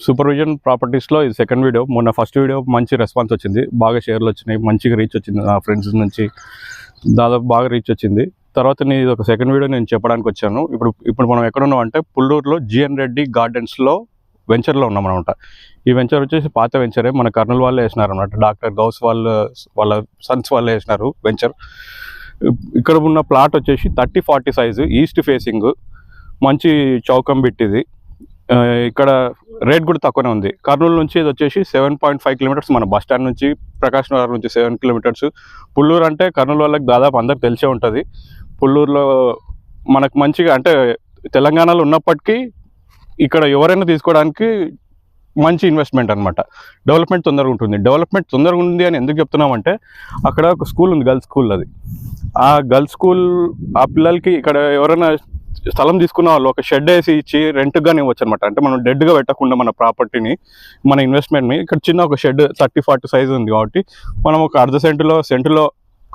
Supervision ప్రాపర్టీస్లో ఇది second video. మొన్న first video మంచి రెస్పాన్స్ వచ్చింది, బాగా షేర్లు వచ్చినాయి, మంచిగా రీచ్ వచ్చింది, నా ఫ్రెండ్స్ నుంచి దాదాపు బాగా రీచ్ వచ్చింది. తర్వాత నేను ఇది ఒక సెకండ్ వీడియో నేను చెప్పడానికి వచ్చాను. ఇప్పుడు మనం ఎక్కడ ఉన్నాం అంటే పుల్లూరులో జిఎన్ రెడ్డి గార్డెన్స్లో వెంచర్లో ఉన్నాం అనమాట. ఈ వెంచర్ వచ్చేసి పాత వెంచరే, మన కర్నూలు వాళ్ళే వేసినారు అనమాట. డాక్టర్ గౌస్ వాళ్ళ సన్స్ వాళ్ళే వేసినారు వెంచర్. ఇక్కడ ఉన్న ప్లాట్ వచ్చేసి 30-40 సైజు, ఈస్ట్ ఫేసింగ్, మంచి చౌకం బిట్ ఇది. ఇక్కడ రేట్ కూడా తక్కువనే ఉంది. కర్నూలు నుంచి ఇది వచ్చేసి 7.5 కిలోమీటర్స్, మన బస్ స్టాండ్ నుంచి ప్రకాశ్ నగర్ నుంచి 7 కిలోమీటర్స్. పుల్లూరు అంటే కర్నూలు వాళ్ళకి దాదాపు అందరికి తెలిసే ఉంటుంది. పుల్లూరులో మనకు మంచిగా అంటే తెలంగాణలో ఉన్నప్పటికీ ఇక్కడ ఎవరైనా తీసుకోవడానికి మంచి ఇన్వెస్ట్మెంట్ అనమాట. డెవలప్మెంట్ తొందరగా ఉంటుంది. డెవలప్మెంట్ తొందరగా ఉంది అని ఎందుకు చెప్తున్నామంటే అక్కడ ఒక స్కూల్ ఉంది, గర్ల్స్ స్కూల్. అది ఆ గర్ల్స్ స్కూల్ ఆ పిల్లలకి ఇక్కడ ఎవరైనా స్థలం తీసుకున్న వాళ్ళు ఒక షెడ్ వేసి ఇచ్చి రెంట్గానే ఇవ్వచ్చు అనమాట. అంటే మనం డెడ్గా పెట్టకుండా మన ప్రాపర్టీని, మన ఇన్వెస్ట్మెంట్ని ఇక్కడ చిన్న ఒక షెడ్ 30-40 సైజు ఉంది కాబట్టి మనం ఒక అర్ధ సెంటులో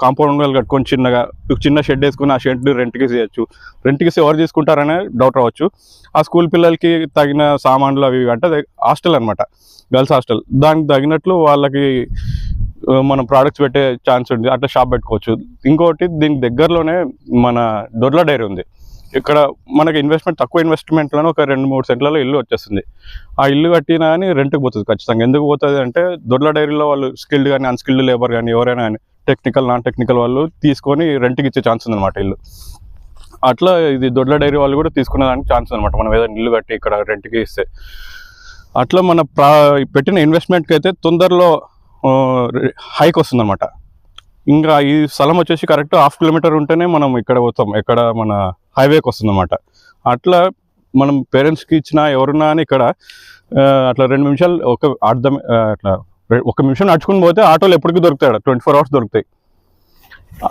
కాంపౌండ్ వాళ్ళు కట్టుకొని చిన్న షెడ్ వేసుకుని ఆ షెడ్ రెంట్కి చేయొచ్చు. రెంట్కి ఎవరు తీసుకుంటారనే డౌట్ రావచ్చు. ఆ స్కూల్ పిల్లలకి తగిన సామాన్లు అవి అంటే హాస్టల్ అనమాట, గర్ల్స్ హాస్టల్. దానికి తగినట్లు వాళ్ళకి మనం ప్రోడక్ట్స్ పెట్టే ఛాన్స్ ఉంది, అట్లా షాప్ పెట్టుకోవచ్చు. ఇంకోటి దీనికి దగ్గరలోనే మన దొర్ల డైరీ ఉంది. ఇక్కడ మనకి తక్కువ ఇన్వెస్ట్మెంట్లోనే ఒక 2-3 సెంట్లలో ఇల్లు వచ్చేస్తుంది. ఆ ఇల్లు కట్టినా కానీ రెంట్కి పోతుంది ఖచ్చితంగా. ఎందుకు పోతుంది అంటే దొర్ల డైరీలో వాళ్ళు స్కిల్డ్ కానీ అన్స్కిల్డ్ లేబర్ కానీ ఎవరైనా కానీ టెక్నికల్ నాన్ టెక్నికల్ వాళ్ళు తీసుకొని రెంట్కి ఇచ్చే ఛాన్స్ ఉందన్నమాట ఇల్లు. అట్లా ఇది దొడ్ల డైరీ వాళ్ళు కూడా తీసుకునే దానికి ఛాన్స్ అనమాట, మనం ఏదైనా ఇల్లు కట్టి ఇక్కడ రెంట్కి ఇస్తే. అట్లా మన పెట్టిన ఇన్వెస్ట్మెంట్కి అయితే తొందరలో హైక్ వస్తుందన్నమాట. ఇంకా ఈ స్థలం వచ్చేసి కరెక్ట్ 1/2 కిలోమీటర్ ఉంటేనే మనం ఇక్కడ పోతాం, ఎక్కడ మన హైవేకి వస్తుందన్నమాట. అట్లా మనం పేరెంట్స్కి ఇచ్చినా ఎవరున్నా అని ఇక్కడ అట్లా 2 నిమిషాలు అట్లా 1 నిమిషం నడుచుకుని పోతే ఆటోలు ఎప్పటికీ దొరుకుతాయి, 24 hours దొరుకుతాయి.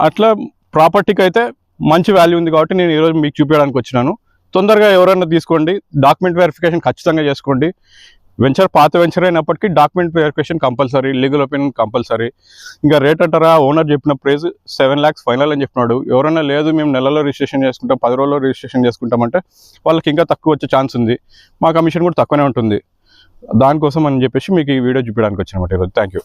అట్లా ప్రాపర్టీకి అయితే మంచి వాల్యూ ఉంది కాబట్టి నేను ఈరోజు మీకు చూపించడానికి వచ్చినాను. తొందరగా ఎవరైనా తీసుకోండి, డాక్యుమెంట్ వెరిఫికేషన్ ఖచ్చితంగా చేసుకోండి. వెంచర్ పాత వెంచర్ అయినప్పటికీ document verification compulsory, legal opinion compulsory. ఇంకా రేట్ అంటారా, ఓనర్ చెప్పిన ప్రైస్ 7 lakhs ఫైనల్ అని చెప్పినాడు. ఎవరైనా లేదు మేము నెలలో రిజిస్ట్రేషన్ చేసుకుంటాం, 10 రోజుల్లో రిజిస్ట్రేషన్ చేసుకుంటామంటే వాళ్ళకి ఇంకా తక్కువ వచ్చే ఛాన్స్ ఉంది. మా కమిషన్ కూడా తక్కువనే ఉంటుంది. దానికోసం అని చెప్పేసి మీకు ఈ వీడియో చూపించడానికి వచ్చానమాట ఈరోజు. Thank you.